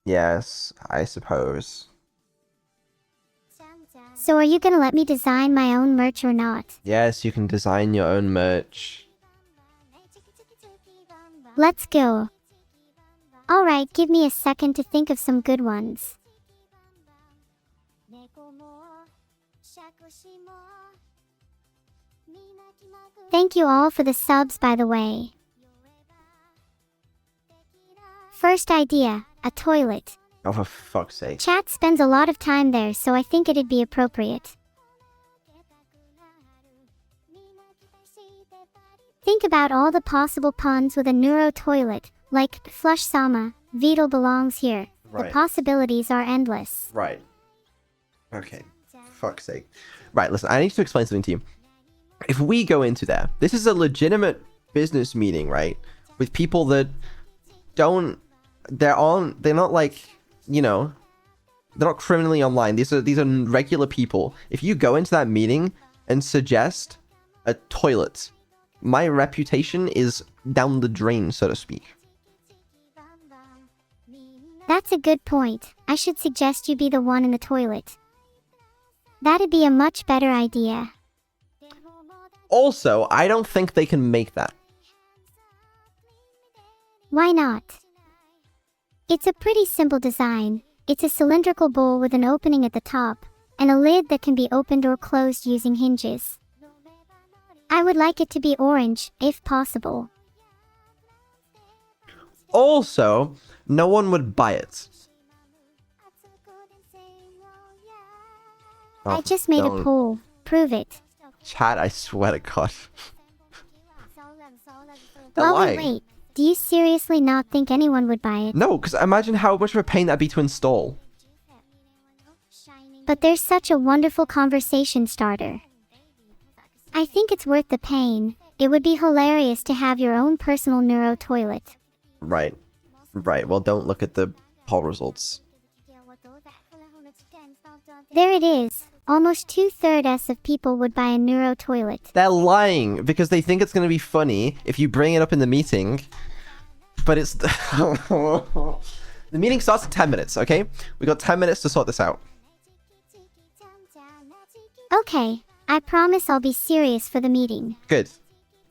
Yes, I suppose. So are you gonna let me design my own merch or not? Yes, you can design your own merch. Let's go. Alright, give me a second to think of some good ones. Thank you all for the subs, by the way. First idea, a toilet. Oh, for fuck's sake. Chat spends a lot of time there, so I think it'd be appropriate. Think about all the possible puns with a neuro toilet, like Flush Sama, Vedal belongs here. Right. The possibilities are endless. Right. Okay. Fuck's sake. Right, listen, I need to explain something to you. If we go into there, this is a legitimate business meeting, right? With people that don't... they're not like, you know, they're not criminally online. These are regular people. If you go into that meeting and suggest a toilet, my reputation is down the drain, so to speak. That's a good point. I should suggest you be the one in the toilet. That'd be a much better idea. Also, I don't think they can make that. Why not? It's a pretty simple design. It's a cylindrical bowl with an opening at the top, and a lid that can be opened or closed using hinges. I would like it to be orange, if possible. Also, no one would buy it. Oh, I just made a poll. Prove it. Chat, I swear to God. Well, wait. Do you seriously not think anyone would buy it? No, because imagine how much of a pain that'd be to install. But there's such a wonderful conversation starter. I think it's worth the pain. It would be hilarious to have your own personal neuro toilet. Right. Right, well, don't look at the poll results. There it is. Almost 2/3 of people would buy a neuro toilet. They're lying because they think it's going to be funny if you bring it up in the meeting. But it's... the meeting starts in 10 minutes, okay? We got 10 minutes to sort this out. Okay, I promise I'll be serious for the meeting. Good.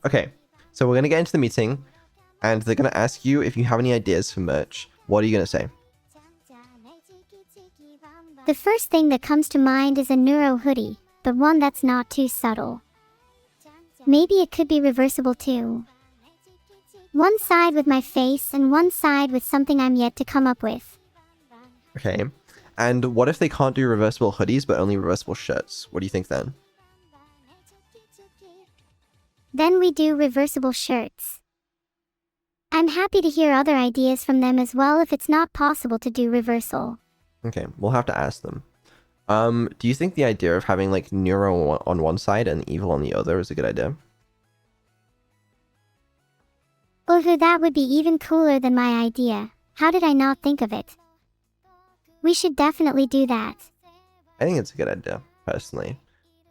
Okay, so we're going to get into the meeting, and they're going to ask you if you have any ideas for merch. What are you going to say? The first thing that comes to mind is a neuro hoodie, but one that's not too subtle. Maybe it could be reversible too. One side with my face and one side with something I'm yet to come up with. Okay. And what if they can't do reversible hoodies, but only reversible shirts? What do you think then? Then we do reversible shirts. I'm happy to hear other ideas from them as well if it's not possible to do reversal. Okay, we'll have to ask them. Do you think the idea of having like Neuro on one side and Evil on the other is a good idea? Ooh, that would be even cooler than my idea. How did I not think of it? We should definitely do that. I think it's a good idea, personally.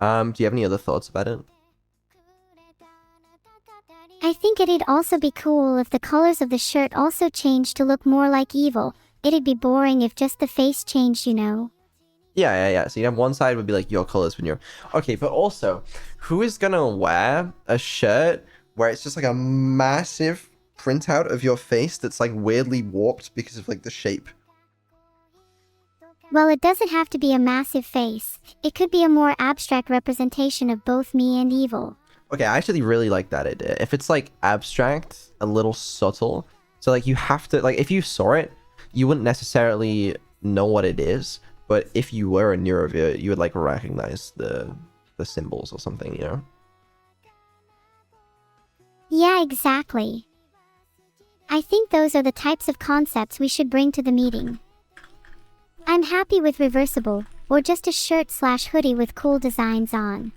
Do you have any other thoughts about it? I think it'd also be cool if the colors of the shirt also changed to look more like Evil. It'd be boring if just the face changed, you know? Yeah. So you have one side would be like your colors when you're... Okay, but also, who is gonna wear a shirt where it's just like a massive printout of your face that's like weirdly warped because of like the shape? Well, it doesn't have to be a massive face. It could be a more abstract representation of both me and Evil. Okay, I actually really like that idea. If it's like abstract, a little subtle, so like you have to... Like if you saw it, you wouldn't necessarily know what it is, but if you were a neuro viewer, you would like recognize the symbols or something, you know? Yeah, exactly. I think those are the types of concepts we should bring to the meeting. I'm happy with reversible, or just a shirt/hoodie with cool designs on.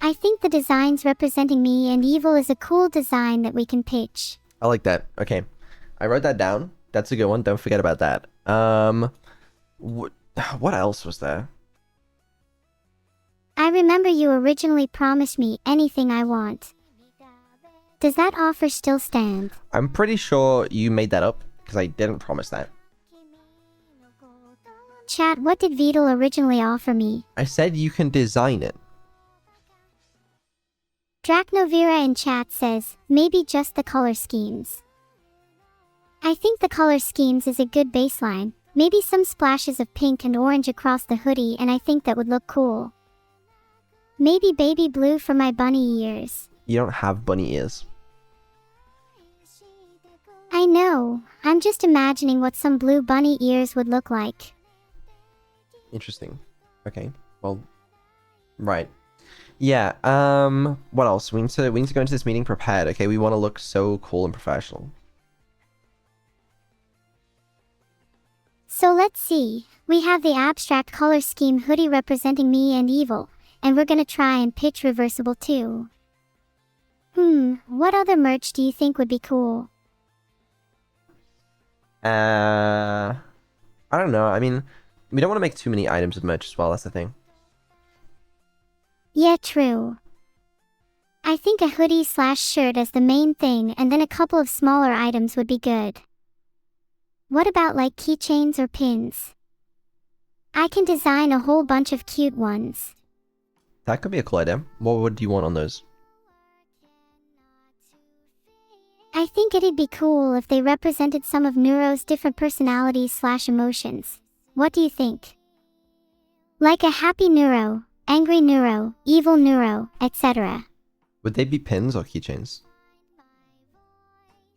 I think the designs representing me and Evil is a cool design that we can pitch. I like that. Okay, I wrote that down. That's a good one. Don't forget about that. What else was there? I remember you originally promised me anything I want. Does that offer still stand? I'm pretty sure you made that up because I didn't promise that. chat, what did Vedal originally offer me? I said you can design it. Drachnovira in chat says, maybe just the color schemes. I think the color schemes is a good baseline. Maybe some splashes of pink and orange across the hoodie, and I think that would look cool. Maybe baby blue for my bunny ears. You don't have bunny ears. I know. I'm just imagining what some blue bunny ears would look like. Interesting. Okay. Well, right. Yeah. What else? We need to go into this meeting prepared. Okay. We want to look so cool and professional. So let's see. We have the abstract color scheme hoodie representing me and evil, and we're gonna try and pitch reversible too. What other merch do you think would be cool? I don't know. I mean, we don't want to make too many items of merch as well. That's the thing. Yeah, true. I think a hoodie/shirt as the main thing, and then a couple of smaller items would be good. What about like keychains or pins? I can design a whole bunch of cute ones. That could be a cool idea. What would you want on those? I think it'd be cool if they represented some of Neuro's different personalities/emotions. What do you think? Like a happy Neuro, angry Neuro, evil Neuro, etc. Would they be pins or keychains?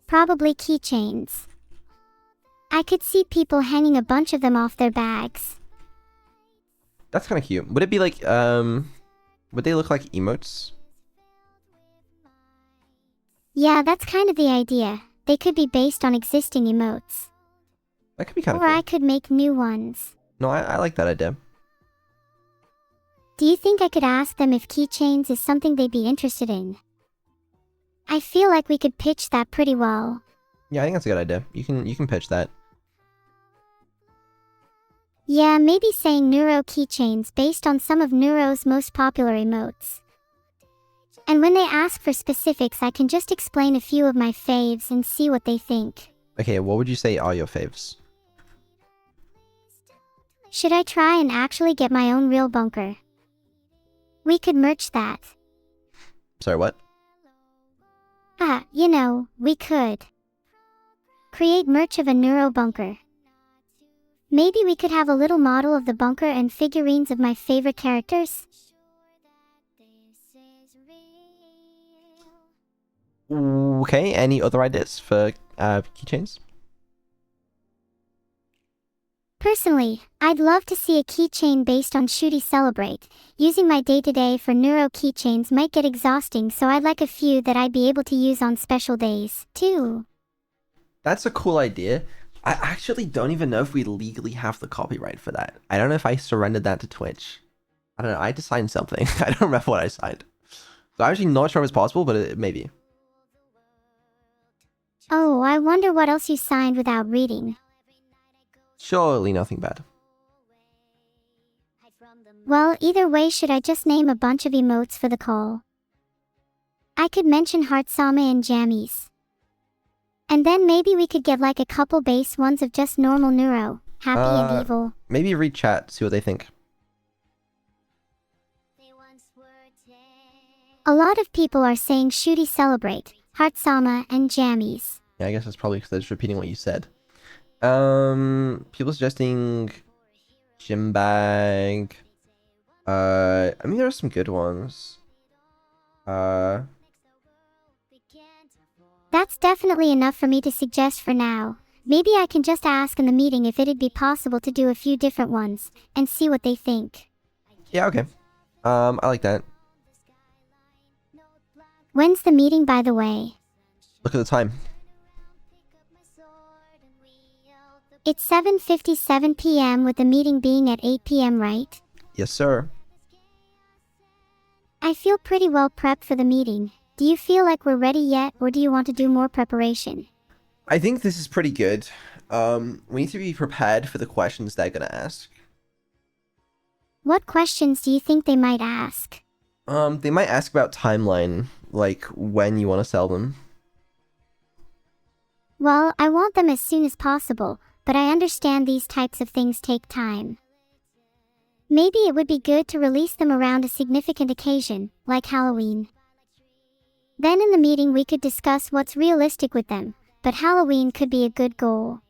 Probably keychains. I could see people hanging a bunch of them off their bags. That's kind of cute. Would it be like, would they look like emotes? Yeah, that's kind of the idea. They could be based on existing emotes. That could be kind of cool. cool. Or I could make new ones. No, I like that idea. Do you think I could ask them if keychains is something they'd be interested in? I feel like we could pitch that pretty well. Yeah, I think that's a good idea. You can pitch that. Yeah, maybe saying Neuro keychains based on some of Neuro's most popular emotes. And when they ask for specifics, I can just explain a few of my faves and see what they think. Okay, what would you say are your faves? Should I try and actually get my own real bunker? We could merch that. Sorry, what? We could. Create merch of a Neuro bunker. Maybe we could have a little model of the bunker and figurines of my favorite characters? Okay, any other ideas for keychains? Personally, I'd love to see a keychain based on Shooty Celebrate. Using my day-to-day for Neuro keychains might get exhausting, so I'd like a few that I'd be able to use on special days, too. That's a cool idea. I actually don't even know if we legally have the copyright for that. I don't know if I surrendered that to Twitch. I don't know. I had to sign something. I don't remember what I signed. So I'm actually not sure if it's possible, but it maybe. Oh, I wonder what else you signed without reading. Surely nothing bad. Well, either way, should I just name a bunch of emotes for the call? I could mention Heart Sama and Jammies. And then maybe we could get like a couple base ones of just normal Neuro, happy and evil. Maybe read chat, see what they think. A lot of people are saying Shooty Celebrate, Heart Sama, and Jammies. Yeah, I guess that's probably because they're just repeating what you said. People suggesting gym bag. I mean, there are some good ones. That's definitely enough for me to suggest for now. Maybe I can just ask in the meeting if it'd be possible to do a few different ones, and see what they think. Yeah, okay. I like that. When's the meeting, by the way? Look at the time. It's 7:57 p.m. with the meeting being at 8 p.m., right? Yes, sir. I feel pretty well prepped for the meeting. Do you feel like we're ready yet, or do you want to do more preparation? I think this is pretty good. We need to be prepared for the questions they're gonna ask. What questions do you think they might ask? They might ask about timeline, like when you want to sell them. Well, I want them as soon as possible, but I understand these types of things take time. Maybe it would be good to release them around a significant occasion, like Halloween. Then in the meeting we could discuss what's realistic with them, but Halloween could be a good goal.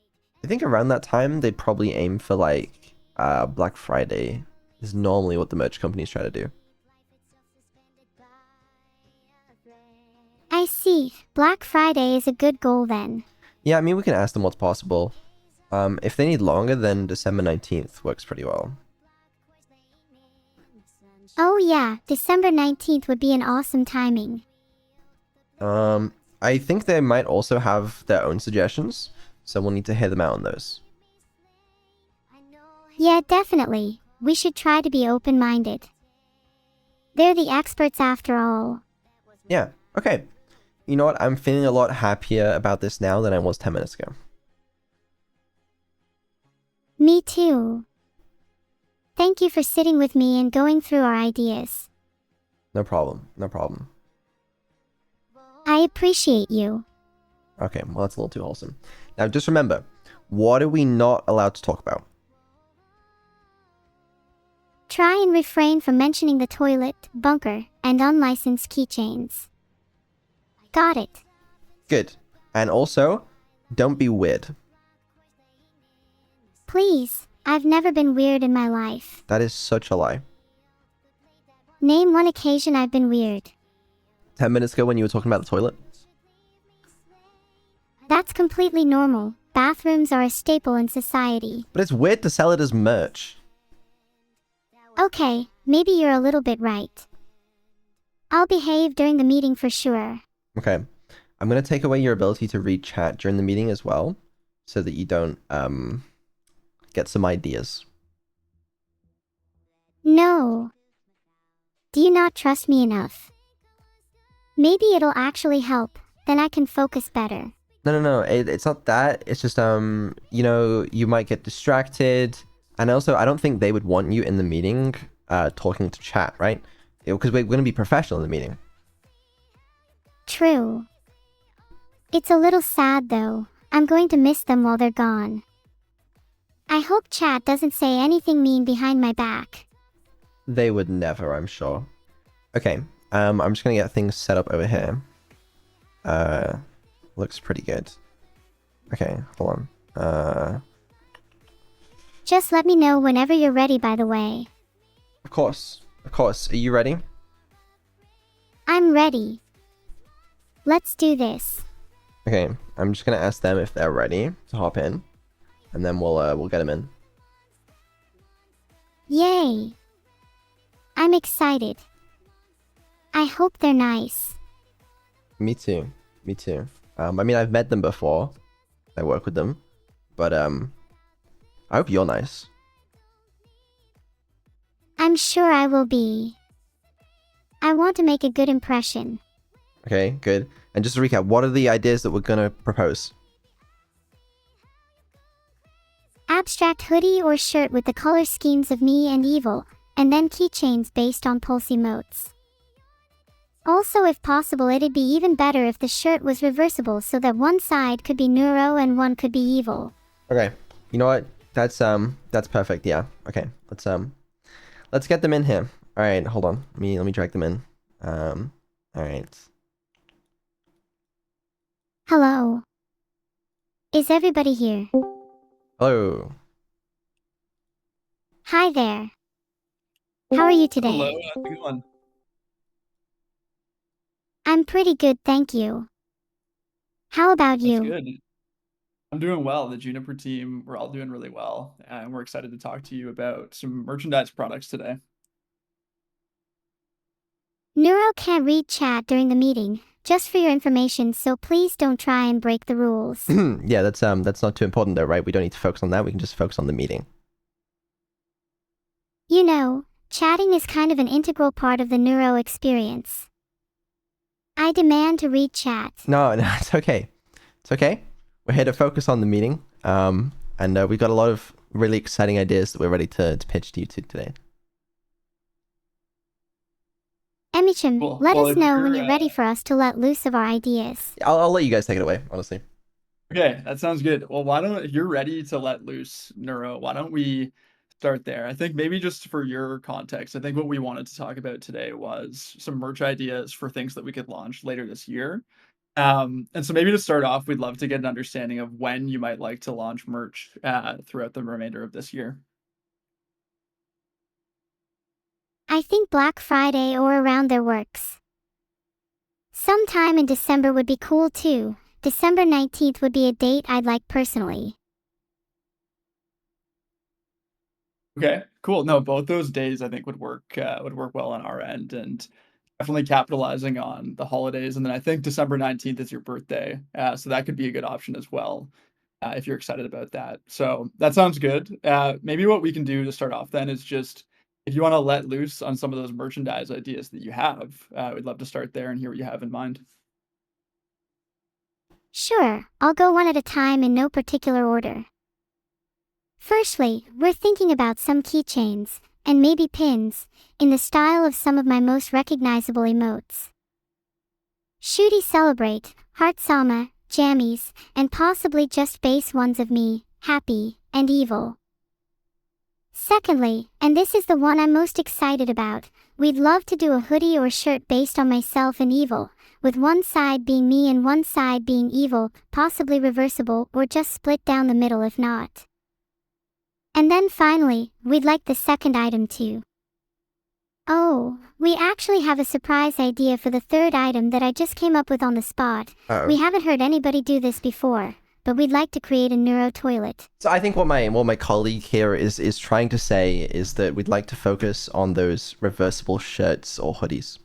I think around that time they'd probably aim for like Black Friday is normally what the merch companies try to do. I see. Black Friday is a good goal then. Yeah, I mean we can ask them what's possible. If they need longer, then December 19th works pretty well. Oh yeah, December 19th would be an awesome timing. I think they might also have their own suggestions, so we'll need to hear them out on those. Yeah, definitely. We should try to be open-minded. They're the experts after all. Yeah, okay. You know what? I'm feeling a lot happier about this now than I was 10 minutes ago. Me too. Thank you for sitting with me and going through our ideas. No problem, no problem. I appreciate you. Okay, well that's a little too wholesome. Now just remember, what are we not allowed to talk about? Try and refrain from mentioning the toilet, bunker, and unlicensed keychains. Got it. Good. And also, don't be weird. Please, I've never been weird in my life. That is such a lie. Name one occasion I've been weird. 10 minutes ago when you were talking about the toilet? That's completely normal. Bathrooms are a staple in society. But it's weird to sell it as merch. Okay, maybe you're a little bit right. I'll behave during the meeting for sure. Okay. I'm going to take away your ability to read chat during the meeting as well, so that you don't, get some ideas. No. Do you not trust me enough? Maybe it'll actually help, then I can focus better. No, it's not that. It's just, you know, you might get distracted. And also, I don't think they would want you in the meeting, talking to chat, right? Because we're going to be professional in the meeting. True. It's a little sad though. I'm going to miss them while they're gone. I hope chat doesn't say anything mean behind my back. They would never, I'm sure. Okay, I'm just going to get things set up over here. Looks pretty good. Okay, hold on. Just let me know whenever you're ready, by the way. Of course. Of course. Are you ready? I'm ready. Let's do this. Okay, I'm just gonna ask them if they're ready to hop in, and then we'll get them in. Yay! I'm excited. I hope they're nice. Me too. Me too. I mean, I've met them before. I work with them, but I hope you're nice. I'm sure I will be. I want to make a good impression. Okay, good. And just to recap, what are the ideas that we're gonna propose? Abstract hoodie or shirt with the color schemes of me and evil, and then keychains based on pulse emotes. Also, if possible, it'd be even better if the shirt was reversible so that one side could be neuro and one could be evil. Okay, you know what? That's perfect. Yeah. Okay, let's get them in here. All right, hold on. Let me drag them in. All right. Hello. Is everybody here? Hello. Hi there. How are you today? Hello, how's it going? I'm pretty good, thank you. How about That's you? good. I'm doing well. The Juniper team, we're all doing really well, and we're excited to talk to you about some merchandise products today. Neuro can't read chat during the meeting, just for your information, so please don't try and break the rules. Yeah, that's not too important though, right? We don't need to focus on that. We can just focus on the meeting. You know, chatting is kind of an integral part of the Neuro experience. I demand to read chat. No, it's okay. It's okay. We're here to focus on the meeting. And we've got a lot of really exciting ideas that we're ready to pitch to you today. Emichim, Cool. let Well, us if know when you're, you're ready for us to let loose of our ideas. I'll let you guys take it away, honestly. Okay, that sounds good. Well, if you're ready to let loose, Neuro, why don't we start there. I think maybe just for your context, I think what we wanted to talk about today was some merch ideas for things that we could launch later this year. And so maybe to start off, we'd love to get an understanding of when you might like to launch merch throughout the remainder of this year. I think Black Friday or around there works. Sometime in December would be cool too. December 19th would be a date I'd like personally. Okay, cool. No, both those days I think would work well on our end, and definitely capitalizing on the holidays. And then I think December 19th is your birthday, so that could be a good option as well, if you're excited about that. So that sounds good. Maybe what we can do to start off then is just if you want to let loose on some of those merchandise ideas that you have, we'd love to start there and hear what you have in mind. Sure, I'll go one at a time in no particular order. Firstly, we're thinking about some keychains, and maybe pins, in the style of some of my most recognizable emotes. Shooty Celebrate, Heart Sama, Jammies, and possibly just base ones of me, happy, and evil. Secondly, and this is the one I'm most excited about, we'd love to do a hoodie or shirt based on myself and evil, with one side being me and one side being evil, possibly reversible or just split down the middle if not. And then finally, we'd like the second item too. Oh, we actually have a surprise idea for the third item that I just came up with on the spot. Uh-oh. We haven't heard anybody do this before, but we'd like to create a neuro toilet. So I think what my colleague here is trying to say is that we'd like to focus on those reversible shirts or hoodies.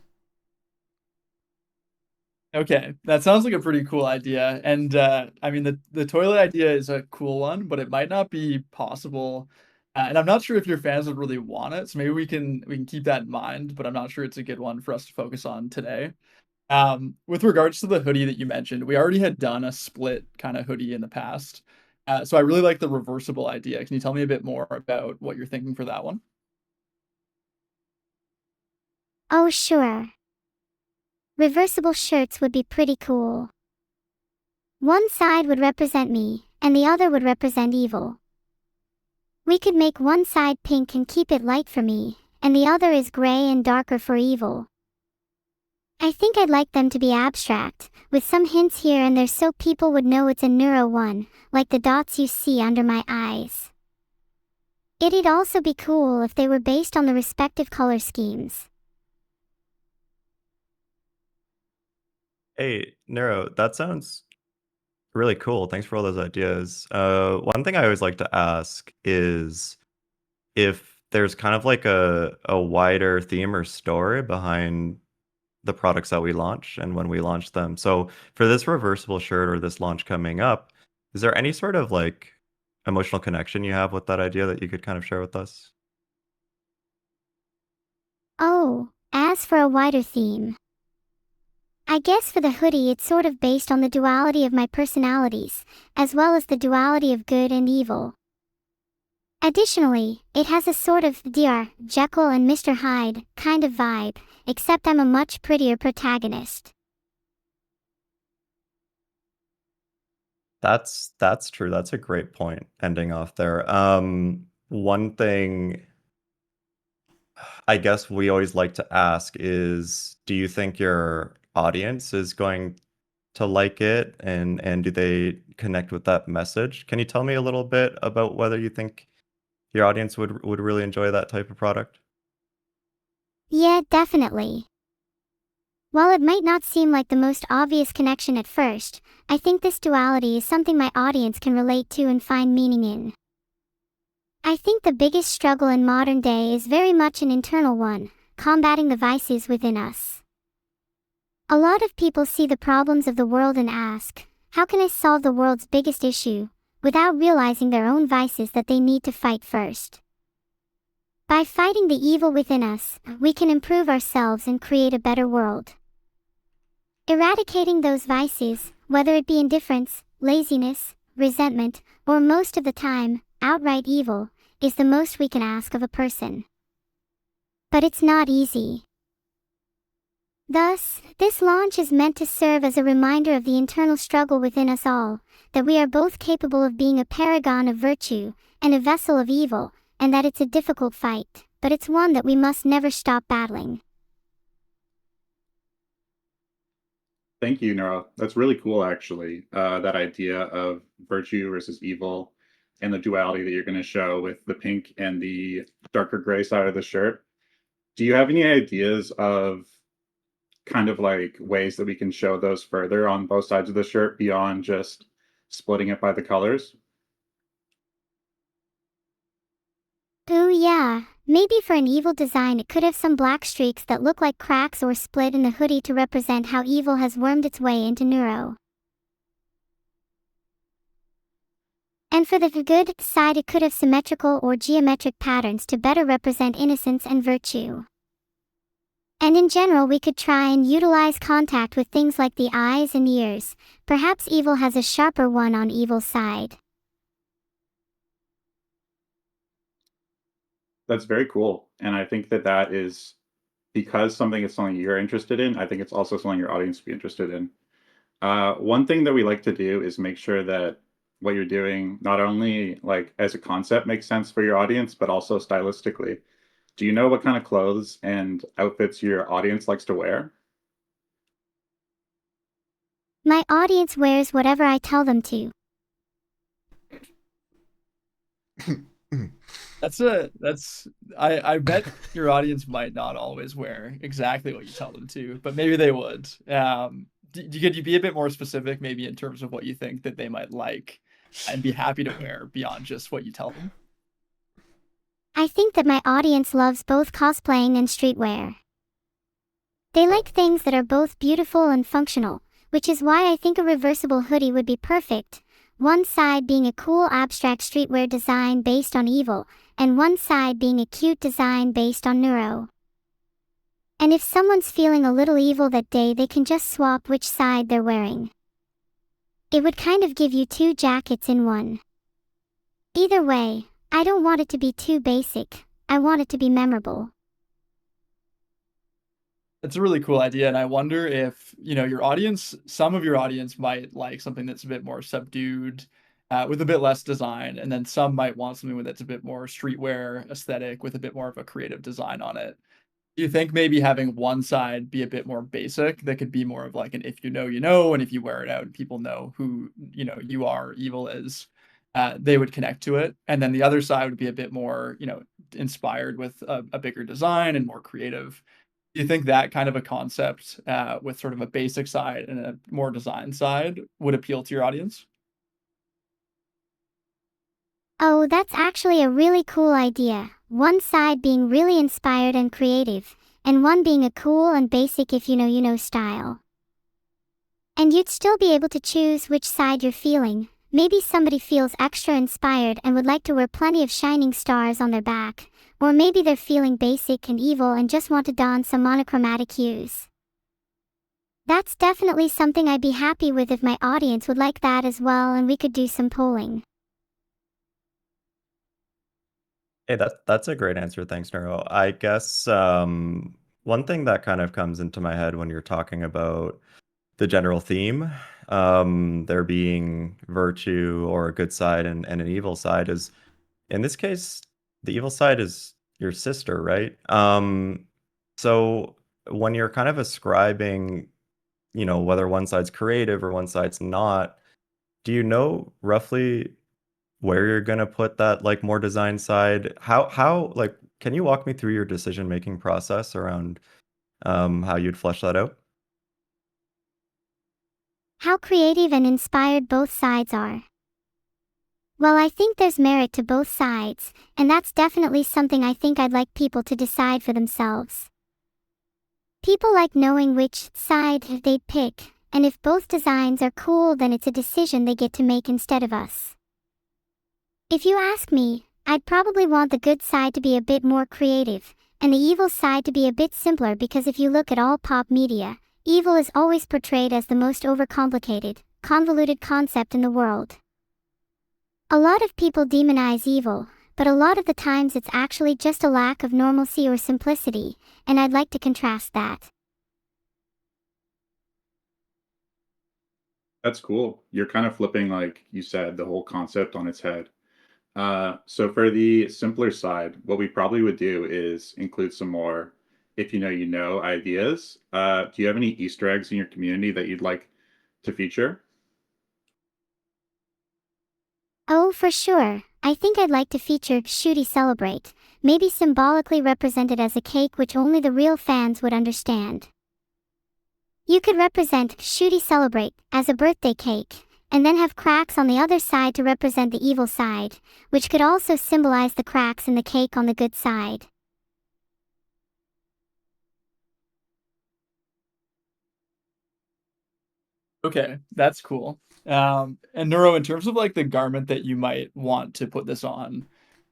Okay, that sounds like a pretty cool idea. And I mean, the toilet idea is a cool one, but it might not be possible. And I'm not sure if your fans would really want it, so maybe we can keep that in mind. But I'm not sure it's a good one for us to focus on today. With regards to the hoodie that you mentioned, we already had done a split kind of hoodie in the past. So I really like the reversible idea. Can you tell me a bit more about what you're thinking for that one? Oh sure. Reversible shirts would be pretty cool. One side would represent me, and the other would represent evil. We could make one side pink and keep it light for me, and the other is gray and darker for evil. I think I'd like them to be abstract, with some hints here and there so people would know it's a neuro one, like the dots you see under my eyes. It'd also be cool if they were based on the respective color schemes. Hey, Neuro, that sounds really cool. Thanks for all those ideas. One thing I always like to ask is if there's kind of like a wider theme or story behind the products that we launch and when we launch them. So for this reversible shirt or this launch coming up, is there any sort of like emotional connection you have with that idea that you could kind of share with us? Oh, as for a wider theme, I guess for the hoodie it's sort of based on the duality of my personalities, as well as the duality of good and evil. Additionally, it has a sort of Dr. Jekyll and Mr. Hyde kind of vibe, except I'm a much prettier protagonist. That's true. That's a great point ending off there. One thing I guess we always like to ask is, do you think your audience is going to like it and do they connect with that message? Can you tell me a little bit about whether you think your audience would really enjoy that type of product? Yeah, definitely. While it might not seem like the most obvious connection at first, I think this duality is something my audience can relate to and find meaning in. I think the biggest struggle in modern day is very much an internal one, combating the vices within us. A lot of people see the problems of the world and ask, how can I solve the world's biggest issue, without realizing their own vices that they need to fight first. By fighting the evil within us, we can improve ourselves and create a better world. Eradicating those vices, whether it be indifference, laziness, resentment, or most of the time, outright evil, is the most we can ask of a person. But it's not easy. Thus, this launch is meant to serve as a reminder of the internal struggle within us all, that we are both capable of being a paragon of virtue, and a vessel of evil, and that it's a difficult fight, but it's one that we must never stop battling. Thank you, Neuro. That's really cool, actually. That idea of virtue versus evil and the duality that you're going to show with the pink and the darker gray side of the shirt. Do you have any ideas of kind of like ways that we can show those further on both sides of the shirt beyond just splitting it by the colors? Ooh yeah, maybe for an evil design it could have some black streaks that look like cracks or split in the hoodie to represent how evil has wormed its way into Neuro. And for the good side it could have symmetrical or geometric patterns to better represent innocence and virtue. And in general we could try and utilize contact with things like the eyes and ears. Perhaps evil has a sharper one on evil's side. That's very cool. And I think that that is because something is something you're interested in. I think it's also something your audience would be interested in. One thing that we like to do is make sure that what you're doing, not only like as a concept makes sense for your audience, but also stylistically. Do you know what kind of clothes and outfits your audience likes to wear? My audience wears whatever I tell them to. I bet your audience might not always wear exactly what you tell them to, but maybe they would. Could you be a bit more specific, maybe in terms of what you think that they might like and be happy to wear beyond just what you tell them? I think that my audience loves both cosplaying and streetwear. They like things that are both beautiful and functional, which is why I think a reversible hoodie would be perfect. One side being a cool abstract streetwear design based on evil, and one side being a cute design based on Neuro. And if someone's feeling a little evil that day, they can just swap which side they're wearing. It would kind of give you two jackets in one. Either way, I don't want it to be too basic. I want it to be memorable. It's a really cool idea, and I wonder if, your audience, some of your audience might like something that's a bit more subdued, with a bit less design, and then some might want something that's a bit more streetwear aesthetic with a bit more of a creative design on it. Do you think maybe having one side be a bit more basic, that could be more of like an if you know, you know, and if you wear it out, people know who, you are, evil is, they would connect to it. And then the other side would be a bit more, inspired with a bigger design and more creative. Do you think that kind of a concept, with sort of a basic side and a more design side would appeal to your audience? Oh, that's actually a really cool idea. One side being really inspired and creative, and one being a cool and basic if you know, you know style. And you'd still be able to choose which side you're feeling. Maybe somebody feels extra inspired and would like to wear plenty of shining stars on their back, or maybe they're feeling basic and evil and just want to don some monochromatic hues. That's definitely something I'd be happy with if my audience would like that as well, and we could do some polling. Hey, that's a great answer. Thanks, Neuro. I guess one thing that kind of comes into my head when you're talking about the general theme, there being virtue or a good side and an evil side, is in this case, the evil side is your sister, right? So when you're kind of ascribing, whether one side's creative or one side's not, do you know roughly where you're gonna put that like more design side? How like can you walk me through your decision making process around how you'd flesh that out? How creative and inspired both sides are. Well, I think there's merit to both sides, and that's definitely something I think I'd like people to decide for themselves. People like knowing which side they'd pick, and if both designs are cool, then it's a decision they get to make instead of us. If you ask me, I'd probably want the good side to be a bit more creative, and the evil side to be a bit simpler, because if you look at all pop media, evil is always portrayed as the most overcomplicated, convoluted concept in the world. A lot of people demonize evil, but a lot of the times it's actually just a lack of normalcy or simplicity, and I'd like to contrast that. That's cool. You're kind of flipping, like you said, the whole concept on its head. So for the simpler side, what we probably would do is include some more if you know ideas. Do you have any Easter eggs in your community that you'd like to feature? Oh, for sure. I think I'd like to feature Shooty Celebrate, maybe symbolically represented as a cake which only the real fans would understand. You could represent Shooty Celebrate as a birthday cake, and then have cracks on the other side to represent the evil side, which could also symbolize the cracks in the cake on the good side. Okay, that's cool. And Neuro, in terms of like the garment that you might want to put this on,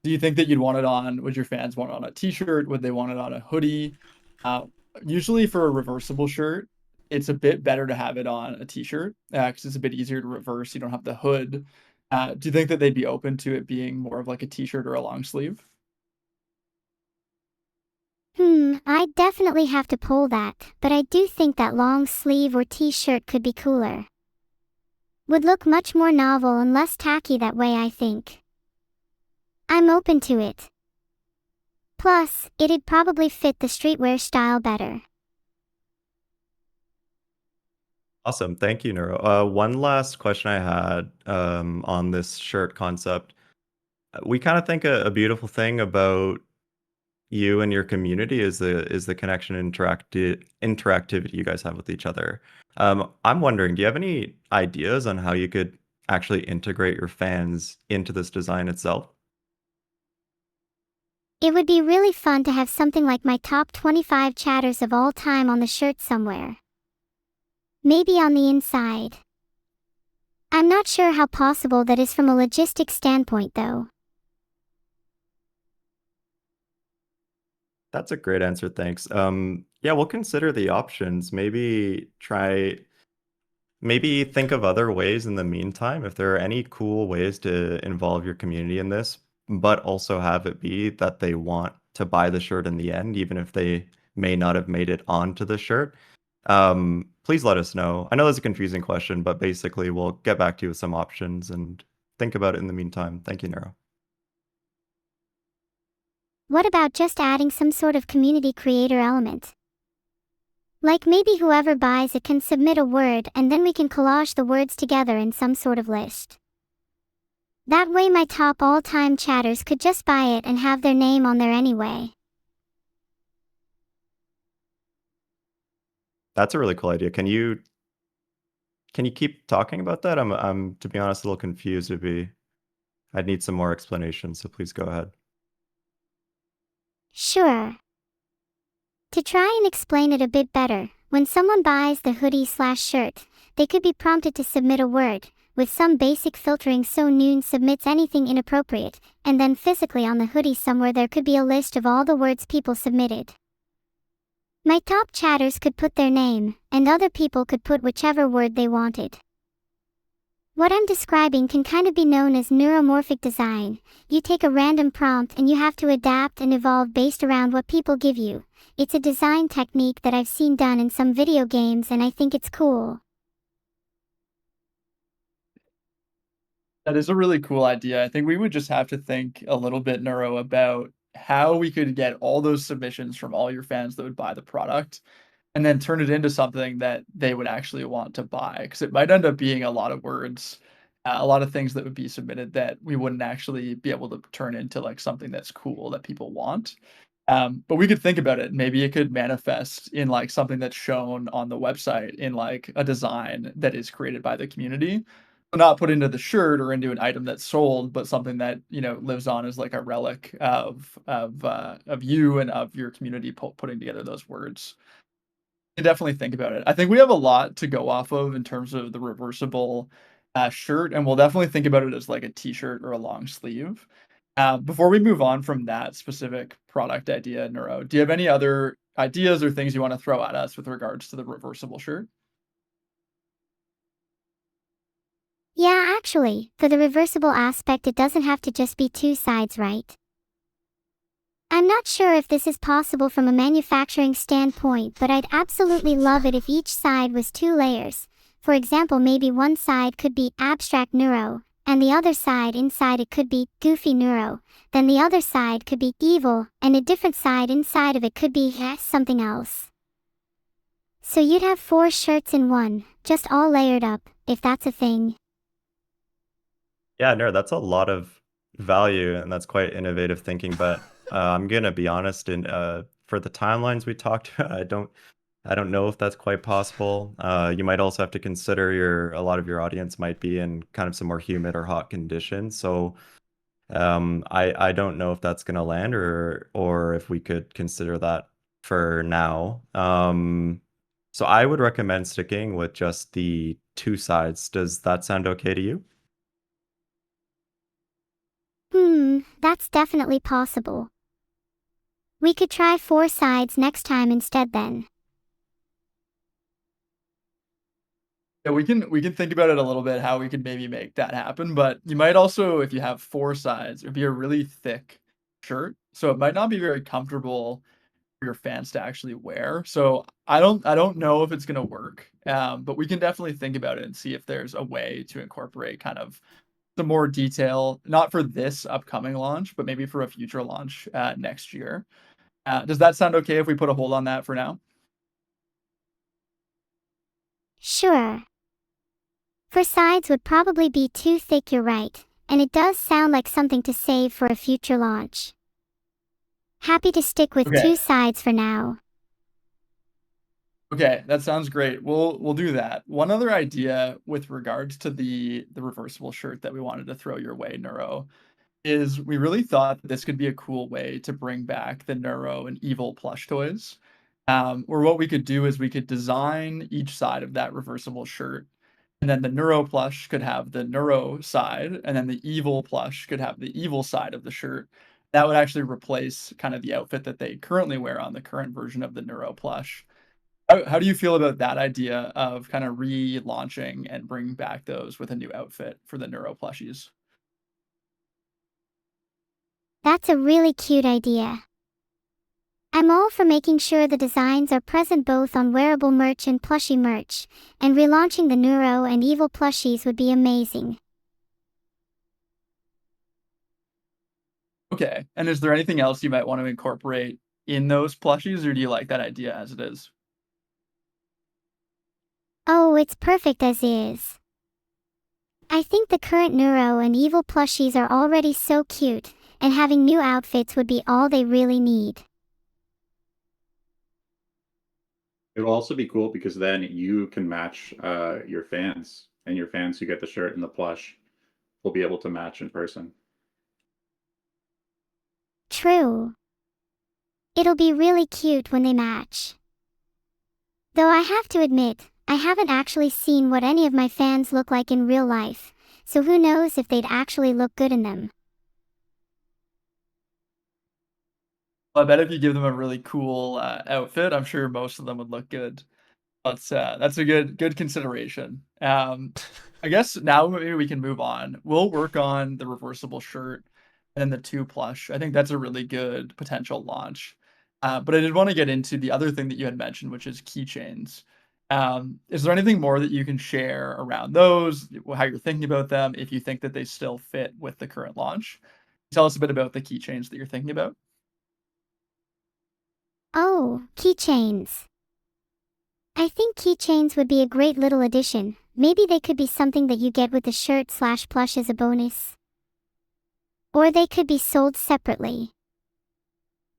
do you think that you'd want it on? Would your fans want it on a t-shirt? Would they want it on a hoodie? Uh, Usually for a reversible shirt, it's a bit better to have it on a t-shirt because it's a bit easier to reverse. You don't have the hood. Do you think that they'd be open to it being more of like a t-shirt or a long sleeve? I'd definitely have to pull that, but I do think that long sleeve or t-shirt could be cooler. Would look much more novel and less tacky that way, I think. I'm open to it. Plus, it'd probably fit the streetwear style better. Awesome. Thank you, Neuro. One last question I had on this shirt concept. We kind of think a beautiful thing about you and your community is the connection and interactivity you guys have with each other. I'm wondering, do you have any ideas on how you could actually integrate your fans into this design itself? It would be really fun to have something like my top 25 chatters of all time on the shirt somewhere. Maybe on the inside. I'm not sure how possible that is from a logistics standpoint though. That's a great answer, thanks. Yeah, we'll consider the options. Maybe think of other ways in the meantime, if there are any cool ways to involve your community in this, but also have it be that they want to buy the shirt in the end, even if they may not have made it onto the shirt. Please let us know. I know that's a confusing question, but basically we'll get back to you with some options and think about it in the meantime. Thank you, Neuro. What about just adding some sort of community creator element? Like maybe whoever buys it can submit a word and then we can collage the words together in some sort of list. That way my top all-time chatters could just buy it and have their name on there anyway. That's a really cool idea. Can you keep talking about that? I'm to be honest a little confused. I'd need some more explanation, so please go ahead. Sure. To try and explain it a bit better, when someone buys the hoodie/shirt, they could be prompted to submit a word, with some basic filtering so noon submits anything inappropriate, and then physically on the hoodie somewhere there could be a list of all the words people submitted. My top chatters could put their name, and other people could put whichever word they wanted. What I'm describing can kind of be known as neuromorphic design. You take a random prompt and you have to adapt and evolve based around what people give you. It's a design technique that I've seen done in some video games and I think it's cool. That is a really cool idea. I think we would just have to think a little bit, Neuro, about how we could get all those submissions from all your fans that would buy the product and then turn it into something that they would actually want to buy. Because it might end up being a lot of words, a lot of things that would be submitted that we wouldn't actually be able to turn into like something that's cool that people want. But we could think about it. Maybe it could manifest in like something that's shown on the website in like a design that is created by the community. So not put into the shirt or into an item that's sold, but something that lives on as like a relic of you and of your community putting together those words. I definitely think about it. I think we have a lot to go off of in terms of the reversible shirt, and we'll definitely think about it as like a t-shirt or a long sleeve. Before we move on from that specific product idea, Neuro, do you have any other ideas or things you want to throw at us with regards to the reversible shirt? Yeah, actually, for the reversible aspect it doesn't have to just be two sides, right? I'm not sure if this is possible from a manufacturing standpoint, but I'd absolutely love it if each side was two layers. For example, maybe one side could be abstract neuro, and the other side inside it could be goofy neuro, then the other side could be evil, and a different side inside of it could be something else. So you'd have 4 shirts in one, just all layered up, if that's a thing. Yeah, no, that's a lot of value, and that's quite innovative thinking. But I'm gonna be honest, and for the timelines we talked about, I don't know if that's quite possible. You might also have to consider a lot of your audience might be in kind of some more humid or hot conditions. So I don't know if that's gonna land or if we could consider that for now. So I would recommend sticking with just the 2 sides. Does that sound okay to you? That's definitely possible. We could try 4 sides next time instead then. Yeah, we can think about it a little bit how we could maybe make that happen, but you might also, if you have 4 sides, it'd be a really thick shirt, so it might not be very comfortable for your fans to actually wear. So I don't know if it's gonna work, but we can definitely think about it and see if there's a way to incorporate kind of some more detail, not for this upcoming launch, but maybe for a future launch next year. Does that sound okay if we put a hold on that for now? Sure. 4 sides would probably be too thick, you're right, and it does sound like something to save for a future launch. Happy to stick with Okay. 2 sides for now. Okay, that sounds great. We'll do that. One other idea with regards to the reversible shirt that we wanted to throw your way, Neuro, is we really thought that this could be a cool way to bring back the Neuro and Evil plush toys. Or what we could do is we could design each side of that reversible shirt, and then the Neuro plush could have the Neuro side, and then the Evil plush could have the Evil side of the shirt. That would actually replace kind of the outfit that they currently wear on the current version of the Neuro plush. How do you feel about that idea of kind of relaunching and bringing back those with a new outfit for the Neuro plushies? That's a really cute idea. I'm all for making sure the designs are present both on wearable merch and plushie merch, and relaunching the Neuro and Evil plushies would be amazing. Okay, and is there anything else you might want to incorporate in those plushies, or do you like that idea as it is? Oh, it's perfect as is. I think the current Neuro and Evil plushies are already so cute, and having new outfits would be all they really need. It will also be cool because then you can match your fans, and your fans who get the shirt and the plush will be able to match in person. True. It'll be really cute when they match. Though I have to admit, I haven't actually seen what any of my fans look like in real life, so who knows if they'd actually look good in them. I bet if you give them a really cool outfit, I'm sure most of them would look good. That's a good consideration. I guess now maybe we can move on. We'll work on the reversible shirt and then the 2 plush. I think that's a really good potential launch. But I did want to get into the other thing that you had mentioned, which is keychains. Is there anything more that you can share around those, how you're thinking about them, if you think that they still fit with the current launch? Tell us a bit about the keychains that you're thinking about. Oh, keychains. I think keychains would be a great little addition. Maybe they could be something that you get with the shirt/plush as a bonus. Or they could be sold separately.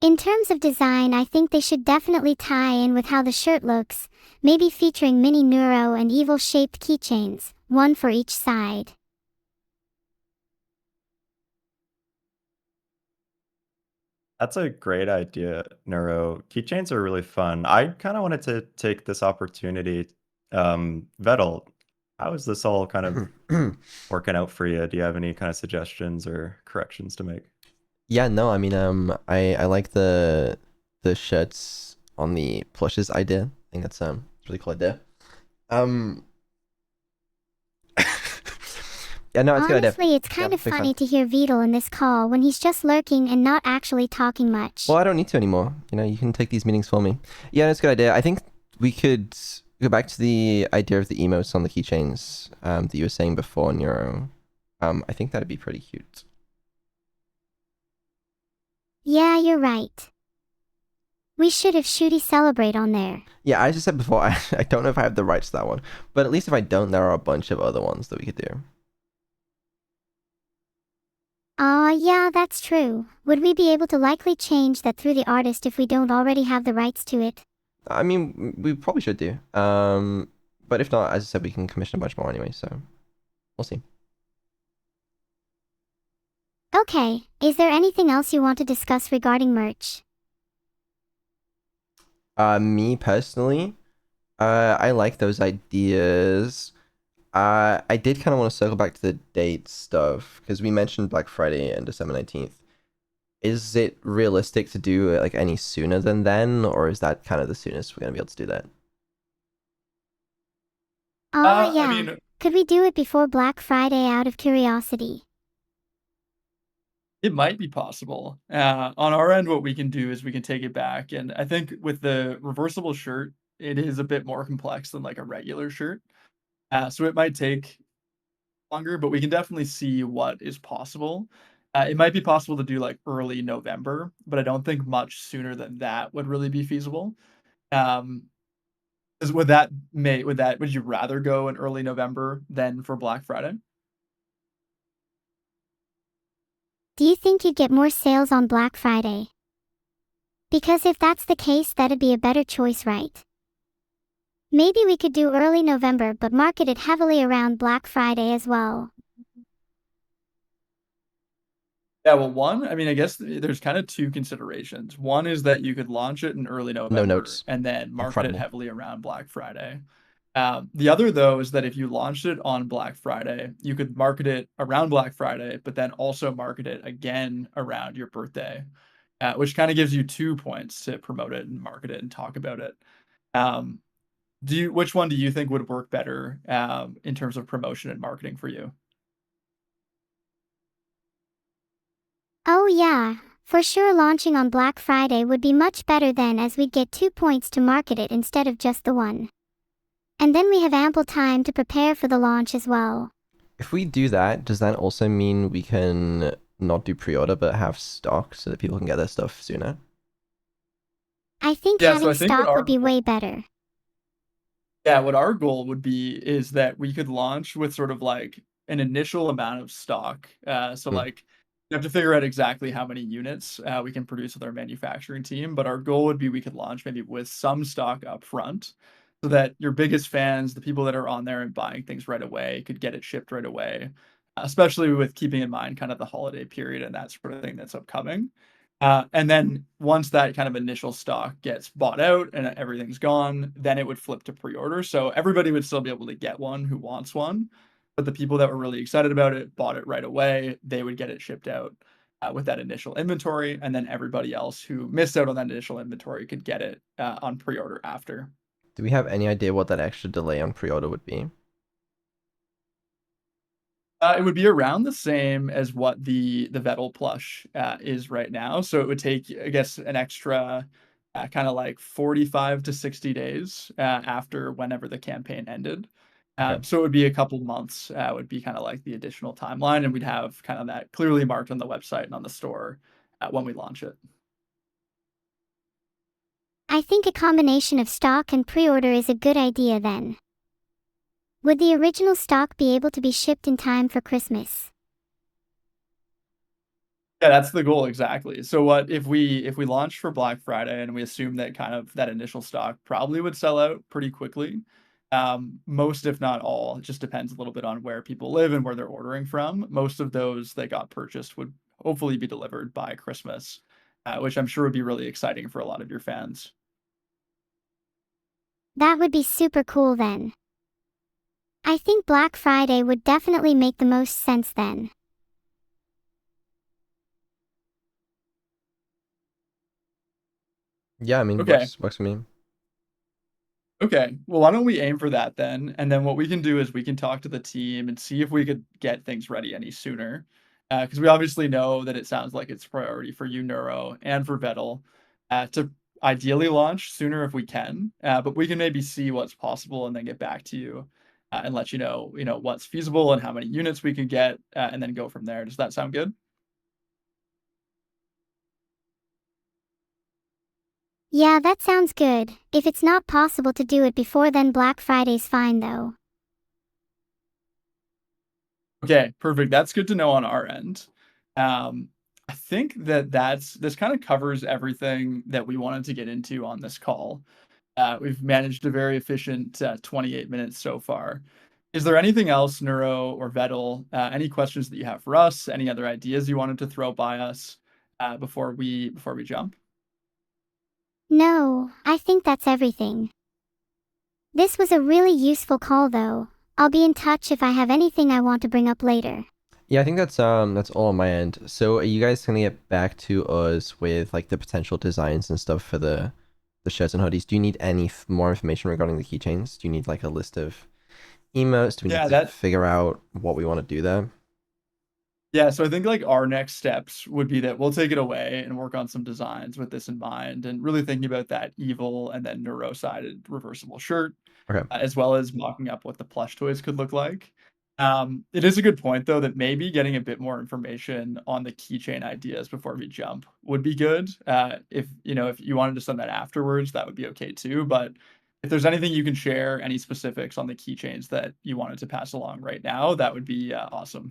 In terms of design, I think they should definitely tie in with how the shirt looks, maybe featuring mini Neuro and Evil shaped keychains, one for each side. That's a great idea, Neuro. Keychains are really fun. I kind of wanted to take this opportunity. Vedal, how is this all kind of working out for you? Do you have any kind of suggestions or corrections to make? Yeah, no, I mean, I like the shirts on the plushes idea. I think that's a really cool idea. Yeah, no, it's a good idea. Honestly, it's kind Yeah, of big fan. funny to hear Vedal in this call when he's just lurking and not actually talking much. Well, I don't need to anymore. You know, you can take these meetings for me. Yeah, it's a good idea. I think we could go back to the idea of the emotes on the keychains that you were saying before, Neuro. I think that'd be pretty cute. Yeah, you're right. We should have Shooty Celebrate on there. Yeah, as I said before, I don't know if I have the rights to that one, but at least if I don't, there are a bunch of other ones that we could do. Yeah, that's true. Would we be able to likely change that through the artist if we don't already have the rights to it? I mean, we probably should do. But if not, as I said, we can commission a bunch more anyway, so we'll see. Okay, is there anything else you want to discuss regarding merch? Me personally, I like those ideas. I did kind of want to circle back to the date stuff because we mentioned Black Friday and December 19th. Is it realistic to do it like any sooner than then, or is that kind of the soonest we're gonna be able to do that? Oh, I yeah. mean, Could we do it before Black Friday out of curiosity? it might be possible. On our end, what we can do is we can take it back, and I think with the reversible shirt, it is a bit more complex than like a regular shirt. So it might take longer, but we can definitely see what is possible. It might be possible to do like early November, but I don't think much sooner than that would really be feasible. Um, would you rather go in early November than for Black Friday? Do you think you'd get more sales on Black Friday? Because if that's the case, that'd be a better choice, right? Maybe we could do early November but market it heavily around Black Friday as well. Yeah, well, I mean, I guess there's kind of two considerations. One is that you could launch it in early No November notes. and then market it Incredible. heavily around Black Friday. The other, though, is that if you launched it on Black Friday, you could market it around Black Friday, but then also market it again around your birthday, which kind of gives you 2 points to promote it and market it and talk about it. Um, which one do you think would work better in terms of promotion and marketing for you? Oh yeah, for sure launching on Black Friday would be much better then as we'd get 2 points to market it instead of just the one. And then we have ample time to prepare for the launch as well. If we do that, does that also mean we can not do pre-order but have stock so that people can get their stuff sooner? I think Yeah, so having I think what stock our would be way better. Yeah, what our goal would be is that we could launch with sort of like an initial amount of stock. So Hmm. like you have to figure out exactly how many units we can produce with our manufacturing team, but our goal would be we could launch maybe with some stock up front so that your biggest fans, the people that are on there and buying things right away, could get it shipped right away. Especially with keeping in mind kind of the holiday period and that sort of thing that's upcoming. And then once that kind of initial stock gets bought out and everything's gone, then it would flip to pre-order. So everybody would still be able to get one who wants one, but the people that were really excited about it bought it right away. They would get it shipped out with that initial inventory, and then everybody else who missed out on that initial inventory could get it on pre-order after. Do we have any idea what that extra delay on pre-order would be? It would be around the same as what the Vedal plush is right now. So it would take, I guess, an extra kind of like 45 to 60 days after whenever the campaign ended. Okay. So it would be a couple months, would be kind of like the additional timeline, and we'd have kind of that clearly marked on the website and on the store when we launch it. I think a combination of stock and pre-order is a good idea then. Would the original stock be able to be shipped in time for Christmas? Yeah, that's the goal exactly. So what if we launch for Black Friday and we assume that kind of that initial stock probably would sell out pretty quickly. Most, if not all, it just depends a little bit on where people live and where they're ordering from. Most of those that got purchased would hopefully be delivered by Christmas, which I'm sure would be really exciting for a lot of your fans. That would be super cool then. I think Black Friday would definitely make the most sense then. Yeah, I mean, Okay. works for me. Okay. Well, why don't we aim for that then? And then what we can do is we can talk to the team and see if we could get things ready any sooner. Because we obviously know that it sounds like it's a priority for you, Neuro, and for Vedal, to ideally launch sooner if we can. But we can maybe see what's possible and then get back to you and let you know what's feasible and how many units we can get, and then go from there. Does that sound good? Yeah, that sounds good. If it's not possible to do it before then, Black Friday's fine though. Okay, perfect. That's good to know on our end. I think this kind of covers everything that we wanted to get into on this call. We've managed a very efficient 28 minutes so far. Is there anything else, Neuro or Vedal? Any questions that you have for us? Any other ideas you wanted to throw by us before we jump? No, I think that's everything. This was a really useful call though. I'll be in touch if I have anything I want to bring up later. Yeah, I think that's all on my end. So are you guys gonna get back to us with like the potential designs and stuff for the shirts and hoodies? Do you need any more information regarding the keychains? Do you need like a list of emotes? Do we Yeah, need to figure out what we want to do there? Yeah, so I think like our next steps would be that we'll take it away and work on some designs with this in mind, and really thinking about that evil and then neuro-sided reversible shirt, Okay. as well as mocking up what the plush toys could look like. It is a good point though that maybe getting a bit more information on the keychain ideas before we jump would be good. If you wanted to send that afterwards, that would be okay too. But if there's anything you can share, any specifics on the keychains that you wanted to pass along right now, that would be awesome.